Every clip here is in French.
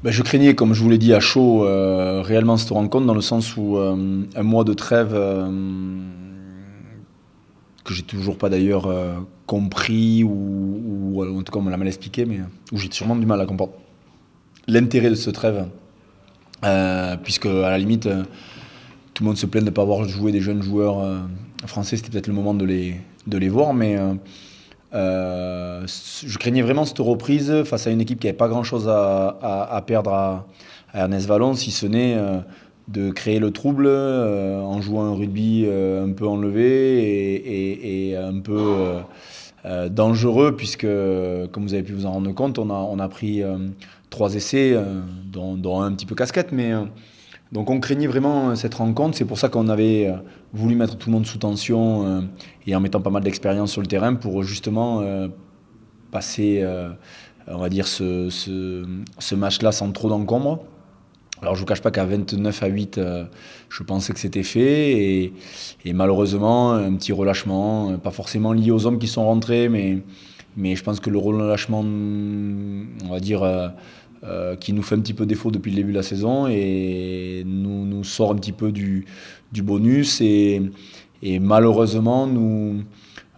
Je craignais, comme je vous l'ai dit, à chaud, réellement cette rencontre, dans le sens où un mois de trêve, que j'ai toujours pas d'ailleurs compris, ou en tout cas on me l'a mal expliqué, mais où j'ai sûrement du mal à comprendre l'intérêt de ce trêve, puisque à la limite, tout le monde se plaint de ne pas avoir joué des jeunes joueurs français, c'était peut-être le moment de les voir, mais je craignais vraiment cette reprise face à une équipe qui n'avait pas grand-chose à perdre à Ernest Vallon, si ce n'est de créer le trouble en jouant un rugby un peu enlevé et un peu dangereux, puisque, comme vous avez pu vous en rendre compte, on a pris 3 essais, dont un petit peu casquette, mais donc on craignait vraiment cette rencontre. C'est pour ça qu'on avait voulu mettre tout le monde sous tension et en mettant pas mal d'expérience sur le terrain pour justement passer, on va dire, ce match-là sans trop d'encombre. Alors je ne vous cache pas qu'à 29-8, je pensais que c'était fait et malheureusement un petit relâchement, pas forcément lié aux hommes qui sont rentrés, mais je pense que le relâchement, on va dire, qui nous fait un petit peu défaut depuis le début de la saison et nous sort un petit peu du bonus et malheureusement nous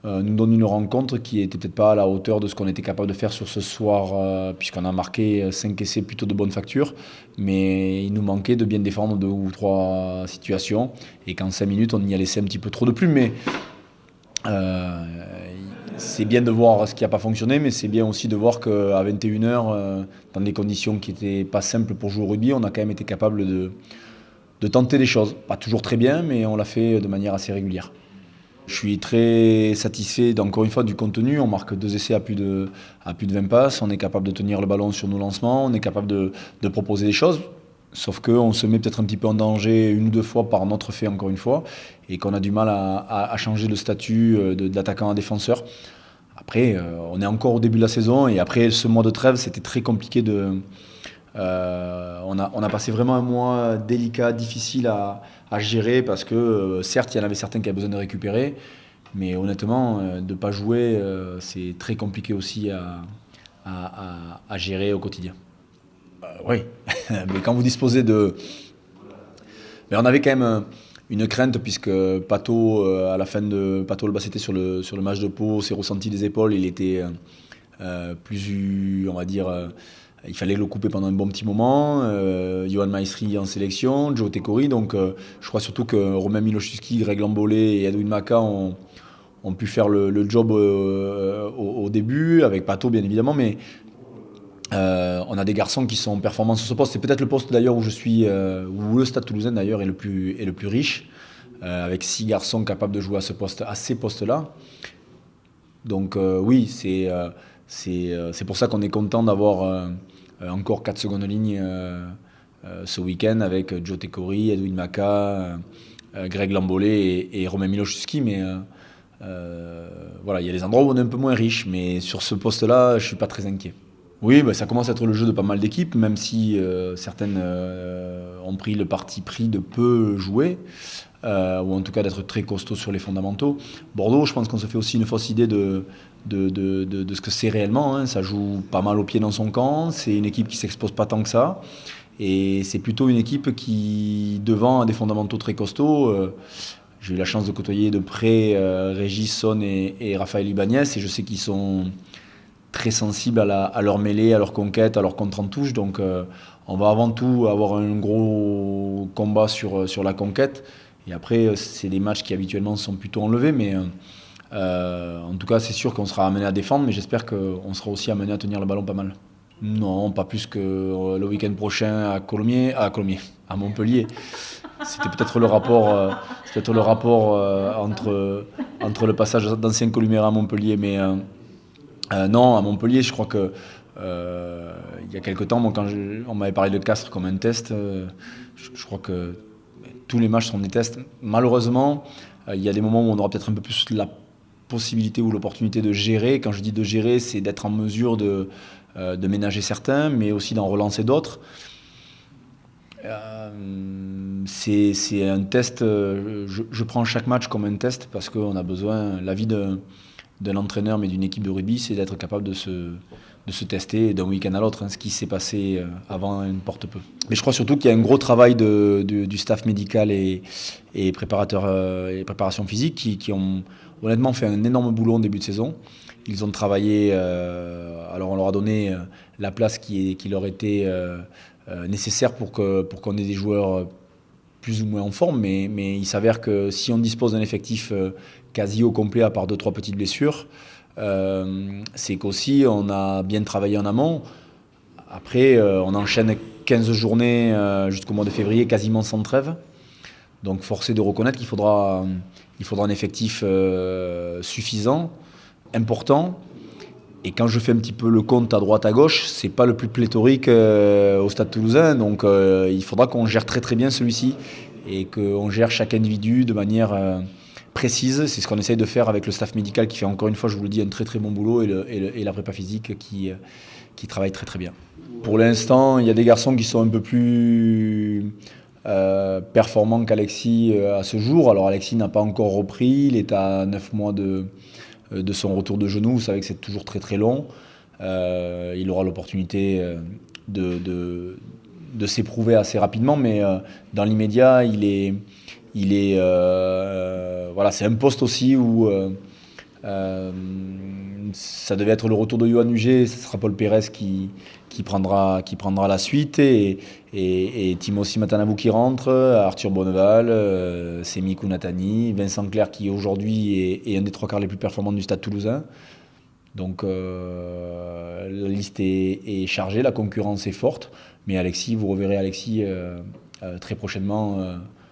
donne une rencontre qui n'était peut-être pas à la hauteur de ce qu'on était capable de faire sur ce soir, puisqu'on a marqué 5 essais plutôt de bonne facture, mais il nous manquait de bien défendre 2 ou 3 situations et qu'en 5 minutes on y a laissé un petit peu trop de plumes. Mais euh, c'est bien de voir ce qui n'a pas fonctionné, mais c'est bien aussi de voir qu'à 21 h, dans des conditions qui n'étaient pas simples pour jouer au rugby, on a quand même été capable de tenter des choses. Pas toujours très bien, mais on l'a fait de manière assez régulière. Je suis très satisfait, encore une fois, du contenu. On marque 2 essais à plus de 20 passes. On est capable de tenir le ballon sur nos lancements. On est capable de proposer des choses. Sauf qu'on se met peut-être un petit peu en danger 1 ou 2 fois par notre fait, encore une fois, et qu'on a du mal à changer de statut d'attaquant à défenseur. Après, on est encore au début de la saison, et après ce mois de trêve, c'était très compliqué on a passé vraiment un mois délicat, difficile à gérer, parce que certes, il y en avait certains qui avaient besoin de récupérer, mais honnêtement, de ne pas jouer, c'est très compliqué aussi à gérer au quotidien. Oui, mais quand vous disposez de... Mais on avait quand même une crainte, puisque Pato, à la fin de Pato le Basseté sur le match de Pau, s'est ressenti des épaules, il était plus, on va dire, il fallait le couper pendant un bon petit moment. Johan Maestri en sélection, Joe Tekori, donc je crois surtout que Romain Miloszewski, Greg Lambolé et Edwin Maka ont pu faire le job au début, avec Pato bien évidemment, mais on a des garçons qui sont performants sur ce poste. C'est peut-être le poste d'ailleurs où je suis, où le Stade Toulousain d'ailleurs est le plus riche, avec 6 garçons capables de jouer à ces postes-là. Donc oui, c'est pour ça qu'on est content d'avoir encore 4 secondes lignes ce week-end avec Joe Tekori, Edwin Maka, Greg Lambolé et Romain Miloszewski. Mais voilà, il y a des endroits où on est un peu moins riche, mais sur ce poste-là, je ne suis pas très inquiet. Oui, ça commence à être le jeu de pas mal d'équipes, même si certaines ont pris le parti pris de peu jouer, ou en tout cas d'être très costaud sur les fondamentaux. Bordeaux, je pense qu'on se fait aussi une fausse idée de ce que c'est réellement, hein. Ça joue pas mal au pied dans son camp, c'est une équipe qui s'expose pas tant que ça, et c'est plutôt une équipe qui, devant, a des fondamentaux très costauds. J'ai eu la chance de côtoyer de près Régis, Son et Raphaël Ibanez, et je sais qu'ils sont très sensibles à leur mêlée, à leur conquête, à leur contre en touche. Donc on va avant tout avoir un gros combat sur la conquête. Et après, c'est des matchs qui habituellement sont plutôt enlevés. Mais en tout cas, c'est sûr qu'on sera amené à défendre. Mais j'espère qu'on sera aussi amené à tenir le ballon pas mal. Non, pas plus que le week-end prochain à Montpellier. C'était peut-être le rapport entre le passage d'ancien Columéra à Montpellier. Mais non, à Montpellier, je crois que il y a quelque temps, moi, quand on m'avait parlé de Castres comme un test, je crois que tous les matchs sont des tests. Malheureusement, il y a des moments où on aura peut-être un peu plus la possibilité ou l'opportunité de gérer. Quand je dis de gérer, c'est d'être en mesure de ménager certains, mais aussi d'en relancer d'autres. C'est un test. Je prends chaque match comme un test, parce qu'on a besoin, l'avis d'un entraîneur, mais d'une équipe de rugby, c'est d'être capable se tester d'un week-end à l'autre, ce qui s'est passé avant importe peu. Mais je crois surtout qu'il y a un gros travail du staff médical et préparation physique qui ont honnêtement fait un énorme boulot en début de saison. Ils ont travaillé, alors on leur a donné la place qui leur était nécessaire pour qu'on ait des joueurs plus ou moins en forme, mais il s'avère que si on dispose d'un effectif quasi au complet, à part 2-3 petites blessures, c'est qu'aussi on a bien travaillé en amont. Après, on enchaîne 15 journées jusqu'au mois de février, quasiment sans trêve. Donc force est de reconnaître qu'il faudra un effectif suffisant, important. Et quand je fais un petit peu le compte à droite à gauche, c'est pas le plus pléthorique au Stade Toulousain. Donc il faudra qu'on gère très très bien celui-ci et qu'on gère chaque individu de manière précise. C'est ce qu'on essaye de faire avec le staff médical qui fait encore une fois, je vous le dis, un très très bon boulot et la prépa physique qui travaille très très bien. Pour l'instant, il y a des garçons qui sont un peu plus performant qu'Alexis à ce jour. Alors Alexis n'a pas encore repris, il est à 9 mois de son retour de genou, vous savez que c'est toujours très très long. Il aura l'opportunité de s'éprouver assez rapidement, mais dans l'immédiat, voilà, c'est un poste aussi où ça devait être le retour de Yohan Huget, ce sera Paul Pérez qui prendra la suite et Timothy Matanabou qui rentre, Arthur Bonneval, Semi Kounatani, Vincent Clerc qui aujourd'hui est un des 3/4 les plus performants du Stade Toulousain. Donc la liste est chargée, la concurrence est forte, mais Alexis, vous reverrez Alexis très prochainement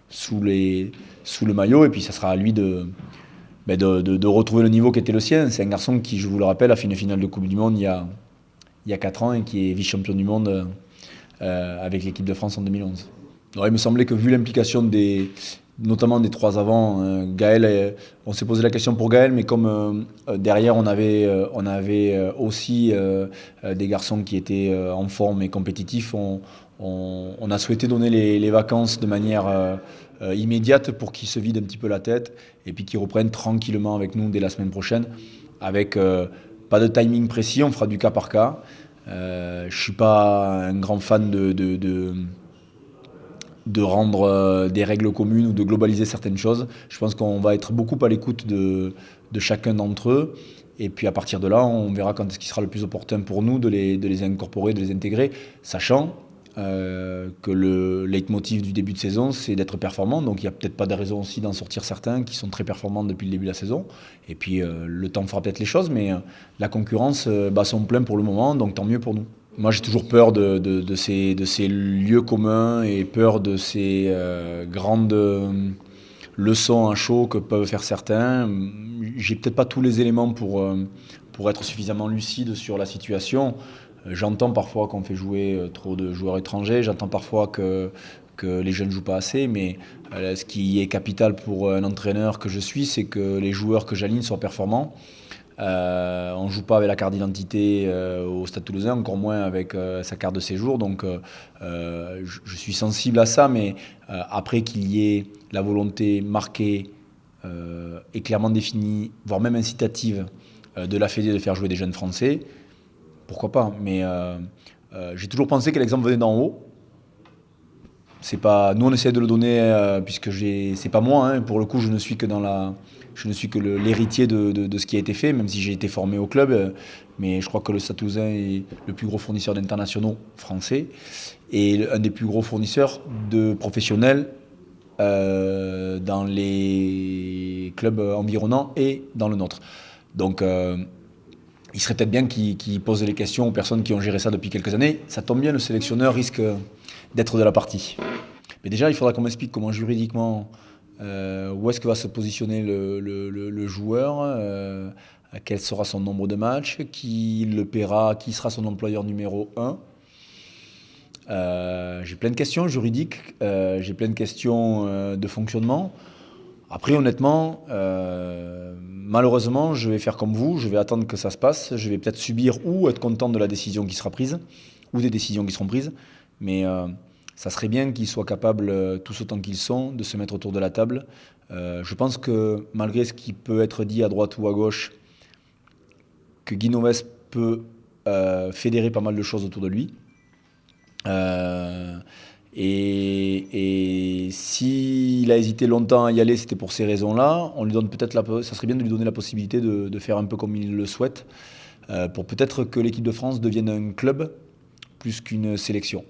sous le maillot et puis ça sera à lui de retrouver le niveau qui était le sien. C'est un garçon qui, je vous le rappelle, a fait une finale de Coupe du Monde il y a 4 ans et qui est vice-champion du monde avec l'équipe de France en 2011. Alors, il me semblait que vu l'implication notamment des 3 avants, Gaël, on s'est posé la question pour Gaël, mais comme derrière on avait aussi des garçons qui étaient en forme et compétitifs, on a souhaité donner les vacances de manière immédiate pour qu'ils se vident un petit peu la tête et puis qu'ils reprennent tranquillement avec nous dès la semaine prochaine avec pas de timing précis, on fera du cas par cas. Je ne suis pas un grand fan de rendre des règles communes ou de globaliser certaines choses. Je pense qu'on va être beaucoup à l'écoute de chacun d'entre eux. Et puis à partir de là, on verra quand est-ce qu'il sera le plus opportun pour nous de les incorporer, de les intégrer, sachant que le leitmotiv du début de saison, c'est d'être performant. Donc il n'y a peut-être pas de raison aussi d'en sortir certains qui sont très performants depuis le début de la saison. Et puis le temps fera peut-être les choses, mais la concurrence bat son plein pour le moment, donc tant mieux pour nous. Moi j'ai toujours peur de ces lieux communs et peur de ces grandes leçons à chaud que peuvent faire certains. J'ai peut-être pas tous les éléments pour être suffisamment lucide sur la situation. J'entends parfois qu'on fait jouer trop de joueurs étrangers, j'entends parfois que les jeunes ne jouent pas assez, mais ce qui est capital pour un entraîneur que je suis, c'est que les joueurs que j'aligne soient performants. On ne joue pas avec la carte d'identité au Stade Toulousain, encore moins avec sa carte de séjour, donc je suis sensible à ça, mais après qu'il y ait la volonté marquée et clairement définie, voire même incitative de la Fédé de faire jouer des jeunes Français, pourquoi pas, mais j'ai toujours pensé que l'exemple venait d'en haut. C'est pas, nous on essaie de le donner puisque c'est pas moi, hein, pour le coup je ne suis que l'héritier de ce qui a été fait, même si j'ai été formé au club, mais je crois que le Stade Toulousain est le plus gros fournisseur d'internationaux français et un des plus gros fournisseurs de professionnels dans les clubs environnants et dans le nôtre. Donc il serait peut-être bien qu'il pose les questions aux personnes qui ont géré ça depuis quelques années. Ça tombe bien, le sélectionneur risque d'être de la partie. Mais déjà, il faudra qu'on m'explique comment juridiquement, où est-ce que va se positionner le joueur, quel sera son nombre de matchs, qui le paiera, qui sera son employeur numéro 1. J'ai plein de questions juridiques, j'ai plein de questions de fonctionnement. Après, honnêtement, malheureusement, je vais faire comme vous, je vais attendre que ça se passe, je vais peut-être subir ou être content de la décision qui sera prise, ou des décisions qui seront prises, mais ça serait bien qu'ils soient capables, tous autant qu'ils sont, de se mettre autour de la table. Je pense que malgré ce qui peut être dit à droite ou à gauche, que Guy Novès peut fédérer pas mal de choses autour de lui. Euh, et s'il a hésité longtemps à y aller, c'était pour ces raisons-là. On lui donne peut-être ça serait bien de lui donner la possibilité de faire un peu comme il le souhaite, pour peut-être que l'équipe de France devienne un club plus qu'une sélection.